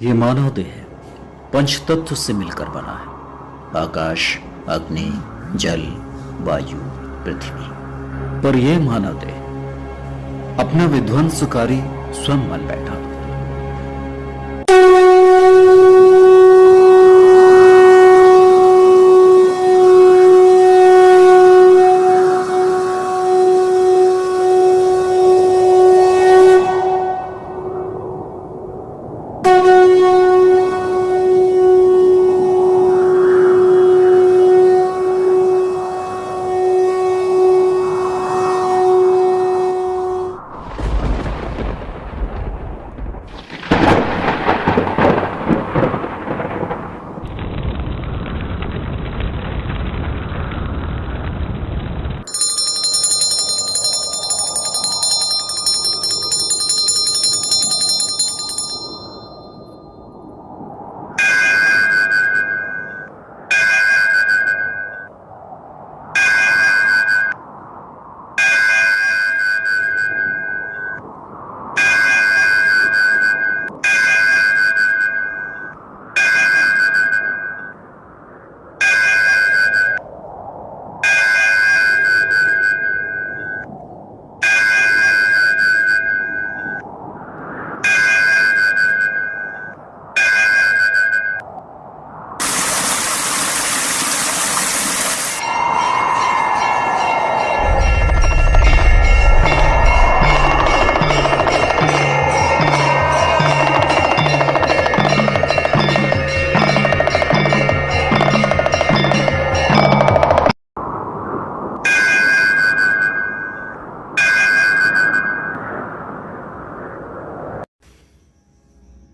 ये मानव देह पंचतत्व से मिलकर बना है। आकाश, अग्नि, जल, वायु, पृथ्वी। पर यह मानव देह अपना विध्वंसकारी स्वयं बन बैठा।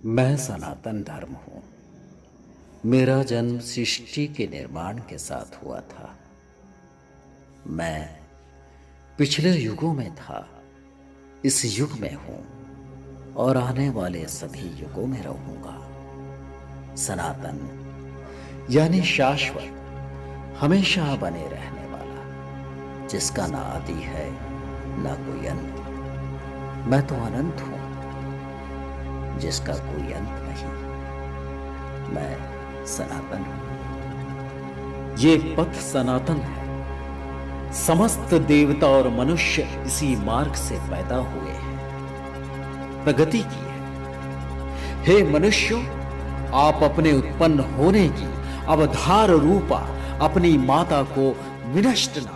मैं सनातन धर्म हूं। मेरा जन्म सृष्टि के निर्माण के साथ हुआ था। मैं पिछले युगों में था, इस युग में हूं और आने वाले सभी युगों में रहूंगा। सनातन यानी शाश्वत, हमेशा बने रहने वाला, जिसका ना आदि है ना कोई अंत। मैं तो अनंत हूं, जिसका कोई अंत नहीं। मैं सनातन हूं। ये पथ सनातन है। समस्त देवता और मनुष्य इसी मार्ग से पैदा हुए हैं, प्रगति की है। हे मनुष्यों, आप अपने उत्पन्न होने की अवधार रूपा अपनी माता को विनष्ट ना।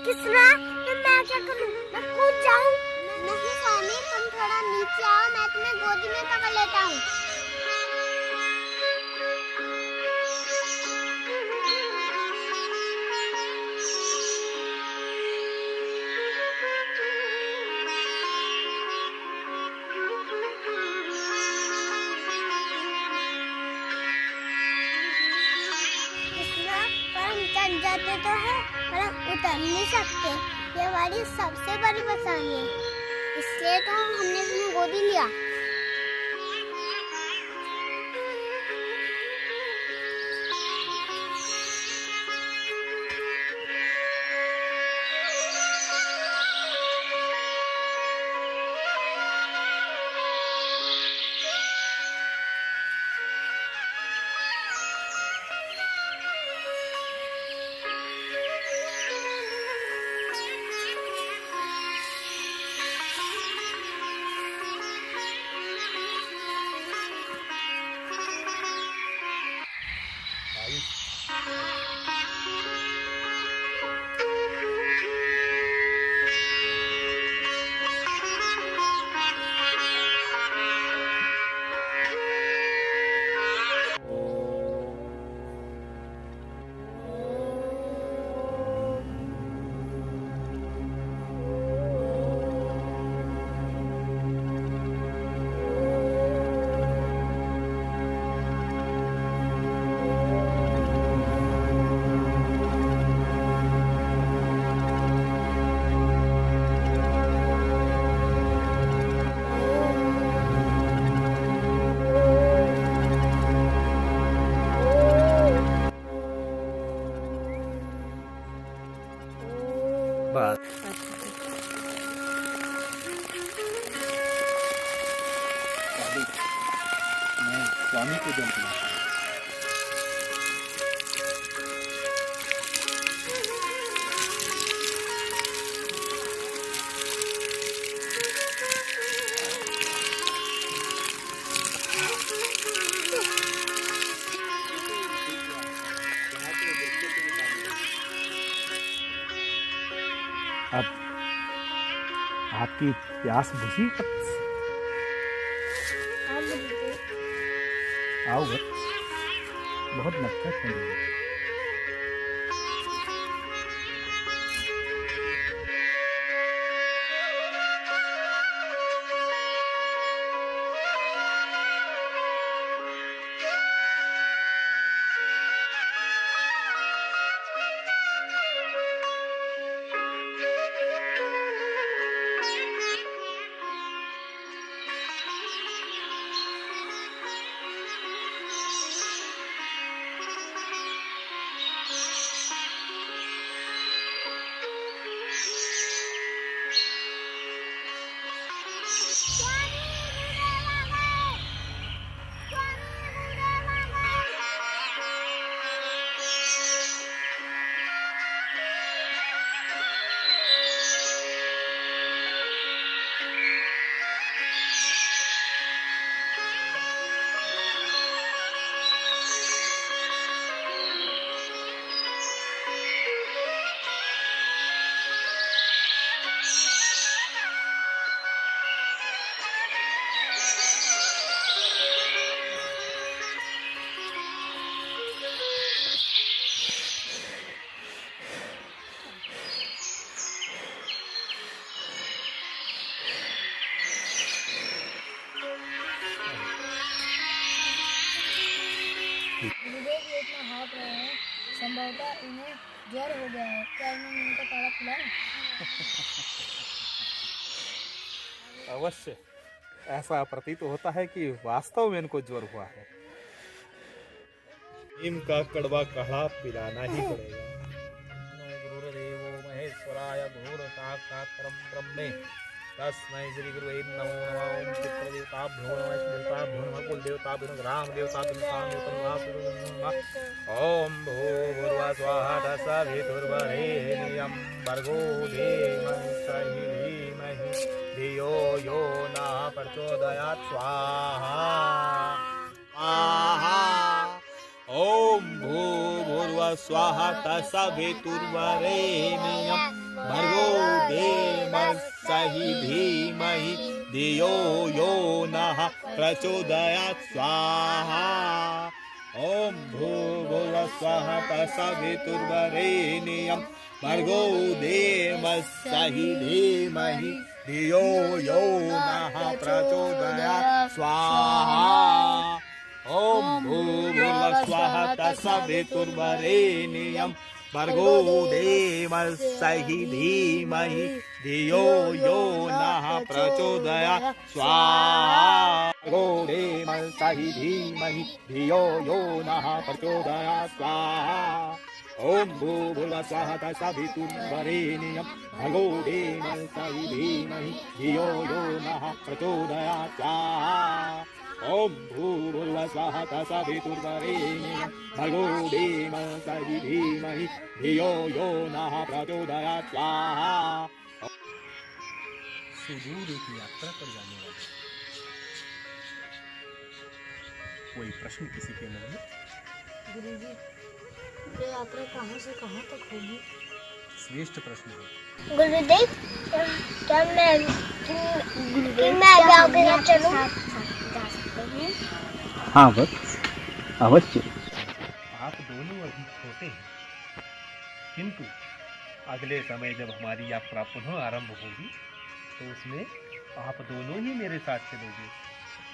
किसना? तो मैं क्या करूं? मैं कूद जाऊं? नहीं स्वामी, तुम थोड़ा नीचे आओ, मैं तुम्हें गोदी में पकड़ लेता हूँ। किसना? पर हम चढ़ जाते तो है, पर हम उतर नहीं सकते। ये हमारी सबसे बड़ी परेशानी है, इसलिए तो हमने तुम्हें गोदी लिया। बात। मैं स्वामी को जल पिलाता हूँ। अब आपकी प्यास बुझी? आओ बस, बहुत नफरत है मुझे। गुरुदेव ये इतना हाँफ रहे हैं, संभवतः इन्हें ज्वर हो गया है। क्या इन्होंने इनका काढ़ा पिलाया? अवश्य, ऐसा प्रतीत होता है कि वास्तव में इनको ज्वर हुआ है। नीम का कड़वा काढ़ा पिलाना ही पड़ेगा। गुरुदेवो महेश्वराय गुरुर साक्षात् परम ब्रह्मे तस्मै श्री गुरुवे नमो नमः। ओम पितृ देवताभ्यो नमः, देवताभ्यो नमः, कुल देवताभ्यो नमः, ग्राम देवताभ्यो नमः। ओम भूर्भुवः स्वः तत्सवितुर्वरेण्यं भर्गो देवस्य धीमहि धियो यो नः प्रचोदयात् स्वाहा स्वाहा। ओम भूर्भुवः स्वः तत्सवितुर्वरेण्यं भर्गो देवस्य धीमहि धियो यो नः प्रचोदयात् स्वाहा। ओम भूर्भुवः स्वः तत्सवितुर्वरेण्यं भर्गो देवस्य धीमहि धियो यो नः प्रचोदयात् स्वाहा। ओम भूर्भुवः स्वः तत्सवितुर्वरेण्यं भर्गो देवस्य धीमहि धियो यो नः प्रचोदयात् स्वाहा। भर्गो देवस्य धीमहि धियो यो नः प्रचोदयात् स्वाहा। ओम भूर्भुवः स्वः तत्सवितुर्वरेण्यं भर्गो देवस्य धीमहि धियो यो नः प्रचोदयात् स्वाहा। ओम भूर्भुवः स्वः तत्सवितुर्वरेण्यं भर्गो देवस्य धीमहि धियो यो नः प्रचोदयात् स्वाहा। सुदूर एक यात्रा पर जाने वाले, कोई प्रश्न किसी के मन में? गुरुजी, ये यात्रा कहाँ से कहाँ तक होगी? श्रेष्ठ प्रश्न है। गुरुदेव, क्या मैं आपके साथ चलूं? हाँ बस, अवश्य। आप दोनों अभी छोटे हैं, किंतु अगले समय जब हमारी यात्रा पुनः आरंभ होगी तो उसमें आप दोनों ही मेरे साथ चलोगे।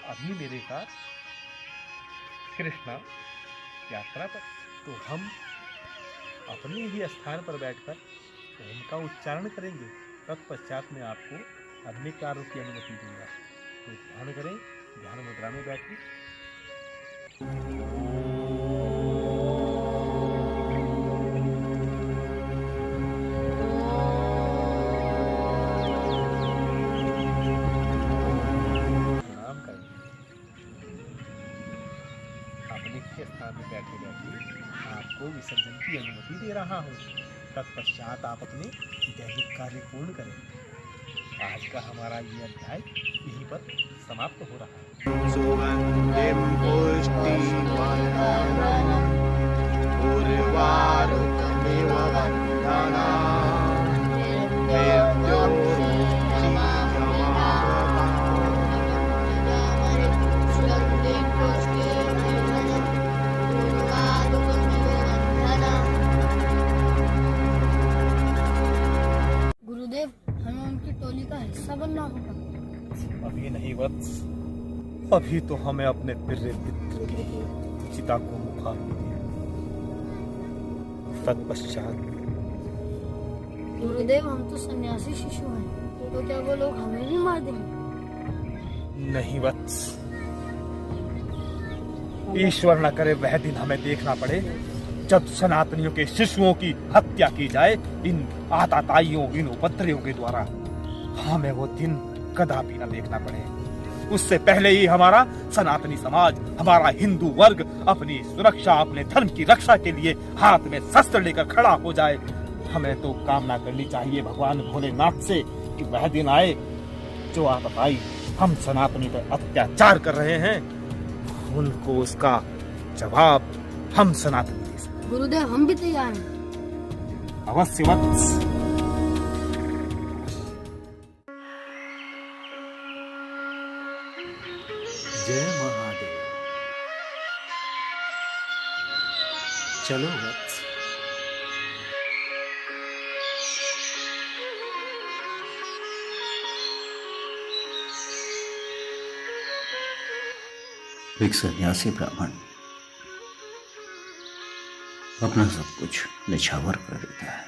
अभी मेरे साथ कृष्णा यात्रा पर, तो हम अपने ही स्थान पर बैठकर ओम का उच्चारण करेंगे। तत्पश्चात मैं आपको अगले कार्य की अनुमति दूंगा। तो ध्यान करें, ध्यान मुद्रा में बैठिए। प्रभु आपको विसर्जन की अनुमति दे रहा हूँ। तत्पश्चात आप अपने दैनिक कार्य पूर्ण करें। आज का हमारा ये अध्याय यहीं पर समाप्त हो रहा है। सुगन्धिं पुष्टिवर्धनम् उर्वारुकमिव बन्धनान् गुरुदेव, हमें उनकी टोली का हिस्सा बनना होगा। अभी नहीं वत्स, अभी तो हमें अपने प्रिय मित्र की चिता को मुखाग्नि दें। तत्पश्चात गुरुदेव, हम तो सन्यासी शिशु हैं, तो क्या वो लोग हमें भी मार देंगे? नहीं वत्स, ईश्वर न करे वह दिन हमें देखना पड़े जब सनातनियों के शिशुओं की हत्या की जाए इन आताताइयों, इन उपद्रवियों के द्वारा। हमें वो दिन कदापि न देखना पड़े। उससे पहले ही हमारा सनातनी समाज, हमारा हिंदू वर्ग अपनी सुरक्षा, अपने धर्म की रक्षा के लिए हाथ में शस्त्र लेकर खड़ा हो जाए। हमें तो कामना करनी चाहिए भगवान भोलेनाथ से कि वह दिन आए जो आताताई हम सनातनी पर अत्याचार कर रहे हैं, उनको उसका जवाब हम सनातनी दे सकें। गुरुदेव, हम भी तैयार हैं। अवश्य वत्स। जय महादेव। चलो वत्स। एक सन्यासी ब्राह्मण अपना सब कुछ निछावर कर देता है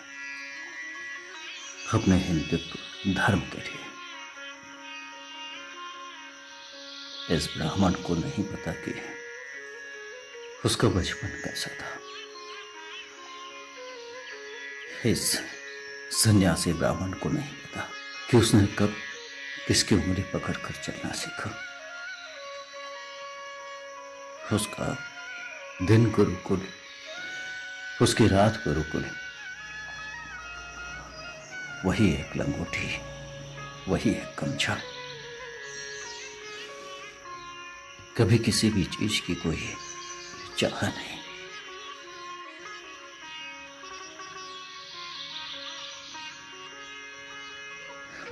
अपने हिंदुत्व धर्म के लिए। इस ब्राह्मण को नहीं पता कि उसका बचपन कैसा था। इस सन्यासी ब्राह्मण को नहीं पता कि उसने कब किसकी उंगली पकड़कर चलना सीखा। उसका दिन गुरुकुल, उसकी रात गुरुकुल, वही एक लंगोटी, वही एक गमछा। कभी किसी भी चीज की कोई चाह नहीं।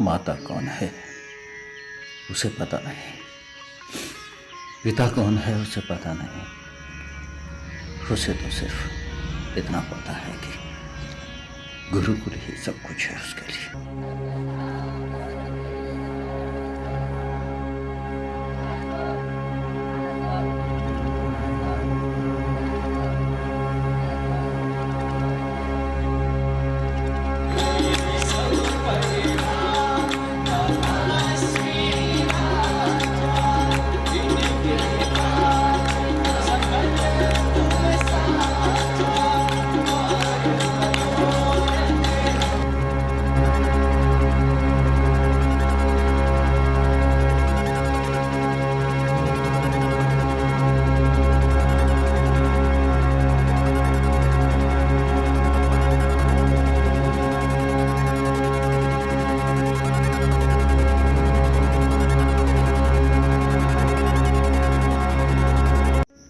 माता कौन है उसे पता नहीं, पिता कौन है उसे पता नहीं। उसे तो सिर्फ इतना पता है कि गुरुकुल ही सब कुछ है उसके लिए।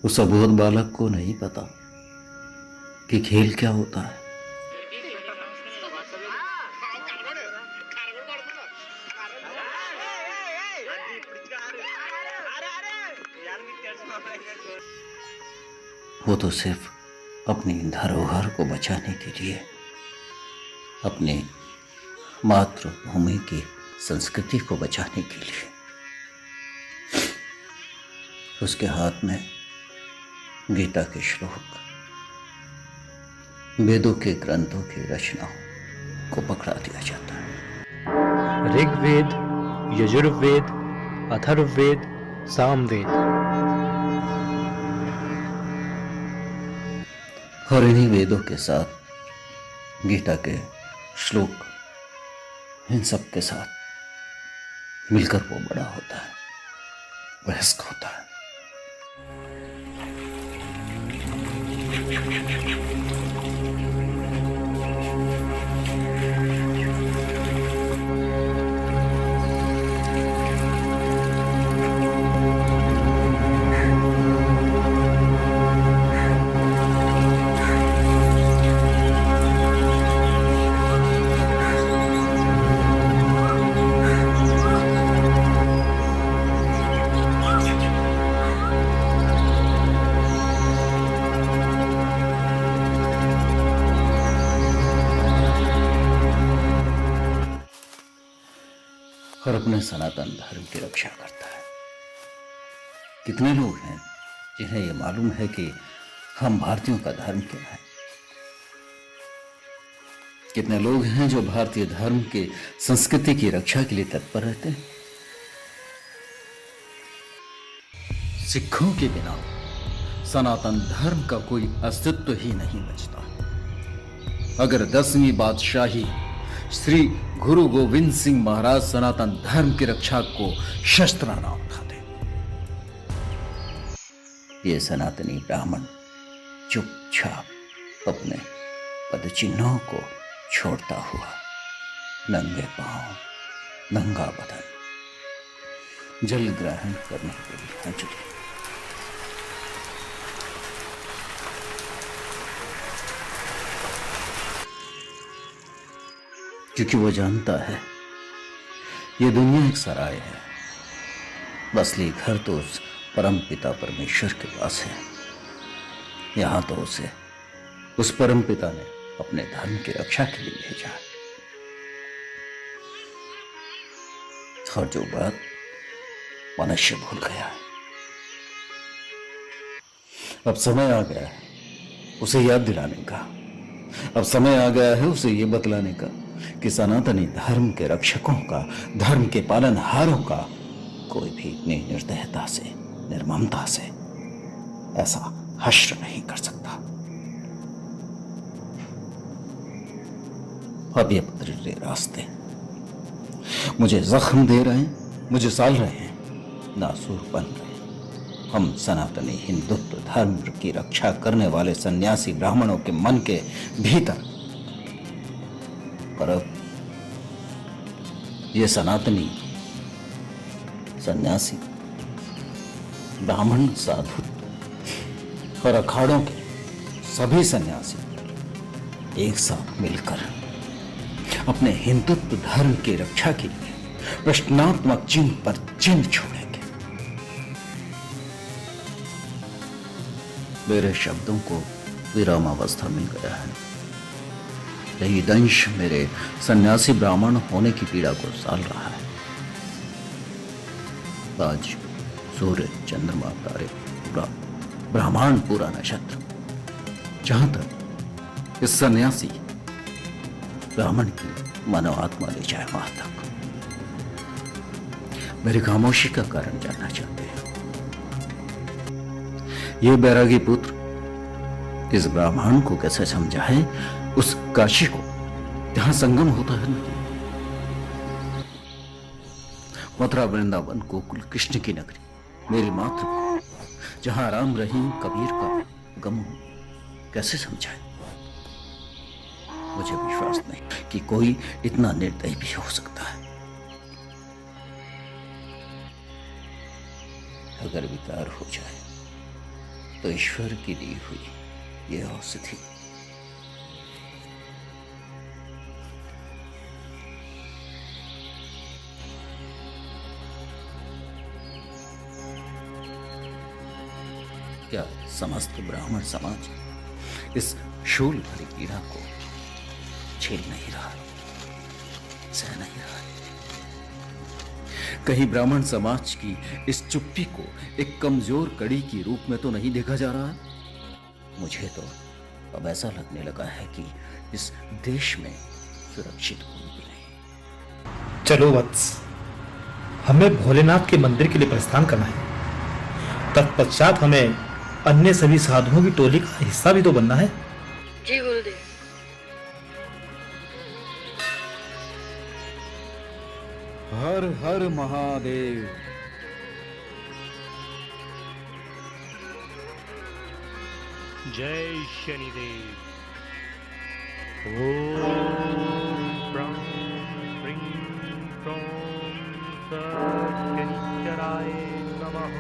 उस अबोध बालक को नहीं पता कि खेल क्या होता है। वो तो सिर्फ अपनी धरोहर को बचाने के लिए, अपनी मातृभूमि की संस्कृति को बचाने के लिए उसके हाथ में गीता के श्लोक, वेदों के ग्रंथों की रचनाओं को पकड़ा दिया जाता है। ऋग्वेद, यजुर्वेद, अथर्ववेद, सामवेद। और इन्हीं वेदों के साथ गीता के श्लोक, इन सब के साथ मिलकर वो बड़ा होता है, वयस्क होता है। और अपने सनातन धर्म की रक्षा करता है। कितने लोग हैं जिन्हें यह मालूम है कि हम भारतीयों का धर्म क्या है? कितने लोग हैं जो भारतीय धर्म के संस्कृति की रक्षा के लिए तत्पर रहते हैं? सिखों के बिना सनातन धर्म का कोई अस्तित्व ही नहीं बचता। अगर 10वीं बादशाही श्री गुरु गोविंद सिंह महाराज सनातन धर्म की रक्षा को शस्त्र न उठाते, ये सनातनी ब्राह्मण चुपचाप अपने पदचिन्हों को छोड़ता हुआ नंगे पांव, नंगा बदन जल ग्रहण करने के लिए चुके। क्योंकि वो जानता है ये दुनिया एक सराय है। असली घर तो उस परम पिता परमेश्वर के पास है। यहां तो उसे उस परम पिता ने अपने धर्म की रक्षा के लिए भेजा है। और जो बात मनुष्य भूल गया है, अब समय आ गया है उसे याद दिलाने का। अब समय आ गया है उसे यह बतलाने का कि सनातनी धर्म के रक्षकों का, धर्म के पालनहारों का कोई भी इतनी निर्दयता से, निर्ममता से ऐसा हश्र नहीं कर सकता। अब ये पथरीले रास्ते मुझे जख्म दे रहे हैं, मुझे साल रहे हैं, नासूर बन रहे हैं। हम सनातनी हिंदुत्व धर्म की रक्षा करने वाले सन्यासी ब्राह्मणों के मन के भीतर, पर अब ये सनातनी सन्यासी ब्राह्मण साधु और अखाड़ों के सभी सन्यासी एक साथ मिलकर अपने हिंदुत्व धर्म की रक्षा के लिए प्रश्नात्मक चिन्ह पर चिन्ह छोड़ेंगे। मेरे शब्दों को विरामावस्था मिल गया है। यही दंश मेरे सन्यासी ब्राह्मण होने की पीड़ा को साल रहा है। आज सूर्य, चंद्रमा, तारे, पूरा ब्रह्मांड, पूरा नक्षत्र, जहां तक इस सन्यासी ब्राह्मण की मानव आत्मा ले जाए, वहां तक मेरी खामोशी का कारण जानना चाहते हैं। ये बैरागी पुत्र इस ब्राह्मण को कैसे समझाए उस काशी को जहां संगम होता है ना, मथुरा, वृंदावन, गोकुल, कृष्ण की नगरी, मेरी मातृभूमि, जहां राम, रहीम, कबीर का गम कैसे समझाए? मुझे विश्वास नहीं कि कोई इतना निर्दयी भी हो सकता है। अगर विकार हो जाए तो ईश्वर की दी हुई यह औषधि क्या समस्त ब्राह्मण समाज इस शूल भरी पीड़ा को झेल नहीं रहा, सह नहीं रहा? कहीं ब्राह्मण समाज की इस चुप्पी को एक कमजोर कड़ी की रूप में तो नहीं देखा जा रहा? मुझे तो अब ऐसा लगने लगा है कि इस देश में सुरक्षित कोई भी नहीं। चलो वत्स, हमें भोलेनाथ के मंदिर के लिए प्रस्थान करना है। तत्पश्चात हमें अन्य सभी साधुओं की टोली का हिस्सा भी तो बनना है। जी गुरुदेव। हर हर महादेव। जय शनिदेव। ओम ब्रं ब्रीं ब्रों शनिश्चराय नमः।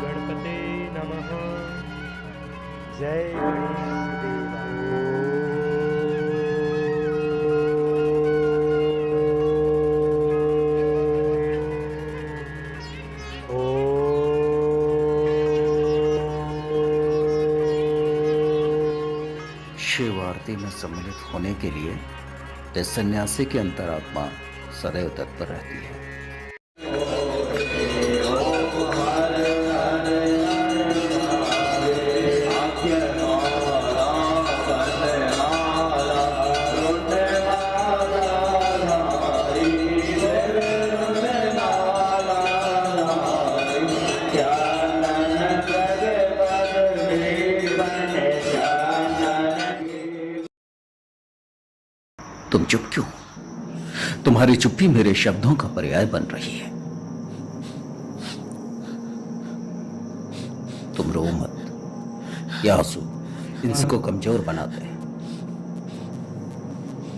गणपते नमः। जय गणेश देवा। शिव आरती में सम्मिलित होने के लिए इस सन्यासी की अंतरात्मा सदैव तत्पर रहती है। तुम चुप क्यों? तुम्हारी चुप्पी मेरे शब्दों का पर्याय बन रही है। तुम रो मत। ये आंसू इनको कमजोर बनाते हैं।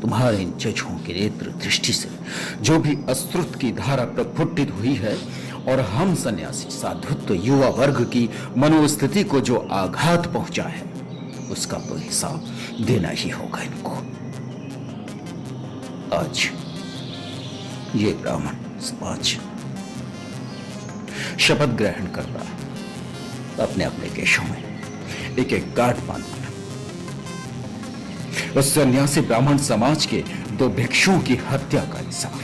तुम्हारे इन चक्षुओं की नेत्र दृष्टि से जो भी अश्रुत की धारा प्रफुट्टित हुई है और हम सन्यासी साधुत्व युवा वर्ग की मनोस्थिति को जो आघात पहुंचा है, उसका तो हिसाब देना ही होगा इनको। आज ये ब्राह्मण समाज शपथ ग्रहण कर रहा है अपने अपने केशों में एक एक गांठ बांधकर। उस सन्यासी ब्राह्मण समाज के 2 भिक्षुओं की हत्या का इंसाफ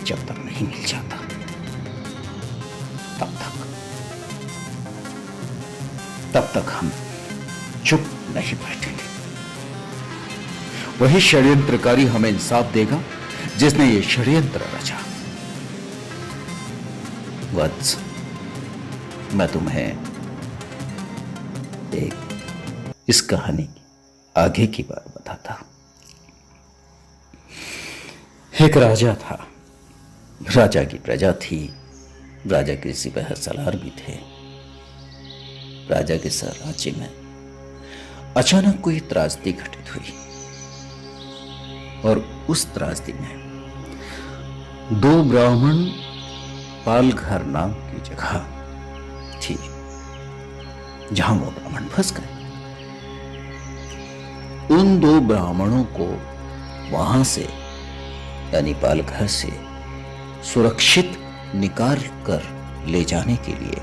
जब तक नहीं मिल जाता तब तक हम चुप नहीं बैठेंगे। वही षड्यंत्रकारी हमें इंसाफ देगा जिसने ये षड्यंत्र रचा। वत्स, मैं तुम्हें इस कहानी की आगे की बात बताता हूं। एक राजा था। राजा की प्रजा थी। राजा के सिपाही सलार भी थे। राजा के राज्य में अचानक कोई त्रासदी घटित हुई और उस त्रासदी में 2 ब्राह्मण पालघर नाम की जगह थी जहां वो ब्राह्मण फंस गए। उन 2 ब्राह्मणों को वहां से यानी पालघर से सुरक्षित निकाल कर ले जाने के लिए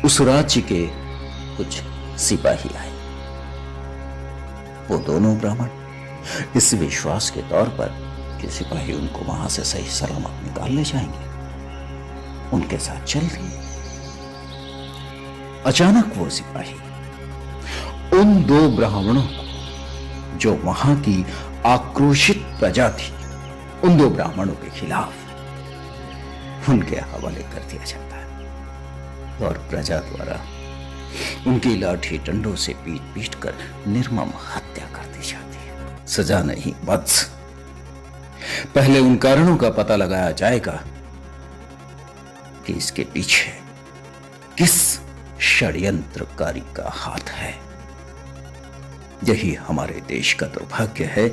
उस राज्य के कुछ सिपाही आए। वो दोनों ब्राह्मण इस विश्वास के तौर पर कि सिपाही उनको वहां से सही सलामत निकाल ले जाएंगे, उनके साथ चल दिए। अचानक वो सिपाही उन 2 ब्राह्मणों को, जो वहां की आक्रोशित प्रजा थी, उन 2 ब्राह्मणों के खिलाफ उनके हवाले कर दिया जाता है और प्रजा द्वारा उनकी लाठी डंडों से पीट पीट कर निर्मम हत्या कर दी जाती है। सजा नहीं, वत्स, पहले उन कारणों का पता लगाया जाएगा कि इसके पीछे किस षड्यंत्रकारी का हाथ है। यही हमारे देश का दुर्भाग्य है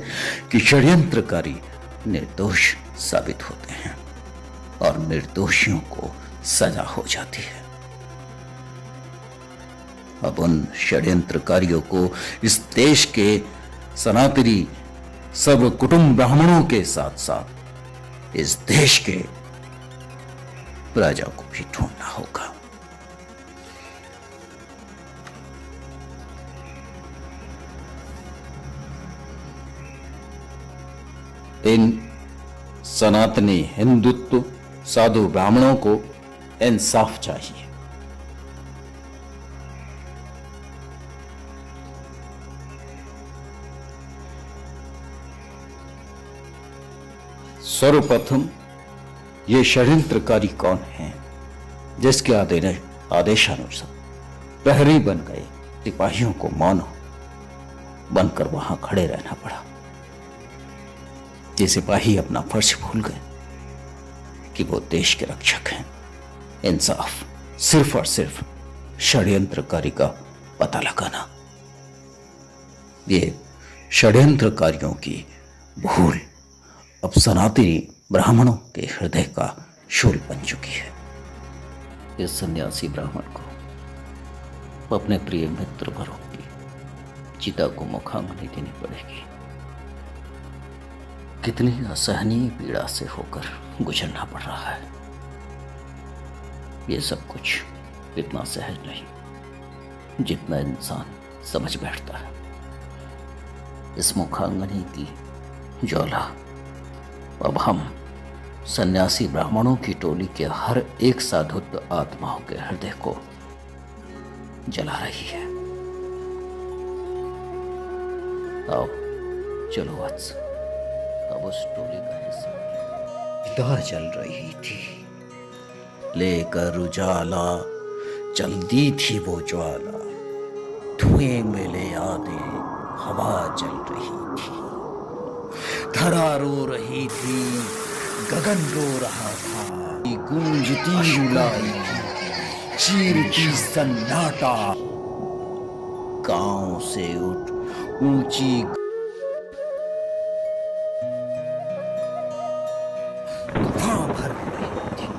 कि षड्यंत्रकारी निर्दोष साबित होते हैं और निर्दोषियों को सजा हो जाती है। अब उन षड्यंत्रकारियों को इस देश के सनातनी सर्व कुटुंब ब्राह्मणों के साथ साथ इस देश के प्रजा को भी ढूंढना होगा। इन सनातनी हिंदुत्व साधु ब्राह्मणों को इंसाफ चाहिए। सर्वप्रथम ये षड्यंत्रकारी कौन है जिसके आदेशानुसार प्रहरी बन गए सिपाहियों को मौन बनकर वहां खड़े रहना पड़ा। ये सिपाही अपना फर्ज भूल गए कि वो देश के रक्षक हैं। इंसाफ सिर्फ और सिर्फ षड्यंत्रकारी का पता लगाना। ये षड्यंत्रकारियों की भूल अब सनातनी ब्राह्मणों के हृदय का शूल बन चुकी है। इस सन्यासी ब्राह्मण को अपने प्रिय मित्र वरों की चिता को मुखाग्नि देनी पड़ेगी। कितनी असहनीय पीड़ा से होकर गुजरना पड़ रहा है। ये सब कुछ इतना सहज नहीं जितना इंसान समझ बैठता है। इस मुखाग्नि की ज्वाला अब हम सन्यासी ब्राह्मणों की टोली के हर एक साधुत्व आत्माओं के हृदय को जला रही है। आओ चलो वत्स, अब उस टोली का हिस्सा। चिता जल रही थी, लेकर उजाला चलती थी वो ज्वाला। धुएं में ले आते हवा जल रही थी। धरा रो रही थी, गगन रो रहा था। गूंजती रुलाई, चीरती सन्नाटा। गांव से उठ ऊंची गुफा भर रही थी।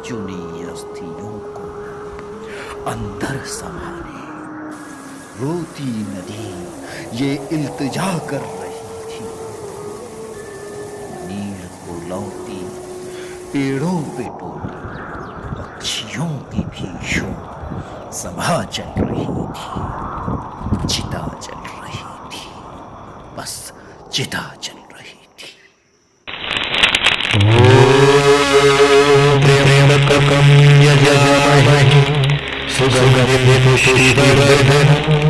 चुनी अस्थियों को अंदर समाने रोती नदी ये इल्तिजा कर रही थी। नीर को लौटी पेड़ों पे टोली, पक्षियों की भी शोर सभा चल रही थी। चिता चल रही थी, बस चिता चल रही थी। त्र्यंबकं यजामहे सुगन्धिं पुष्टिवर्धनम्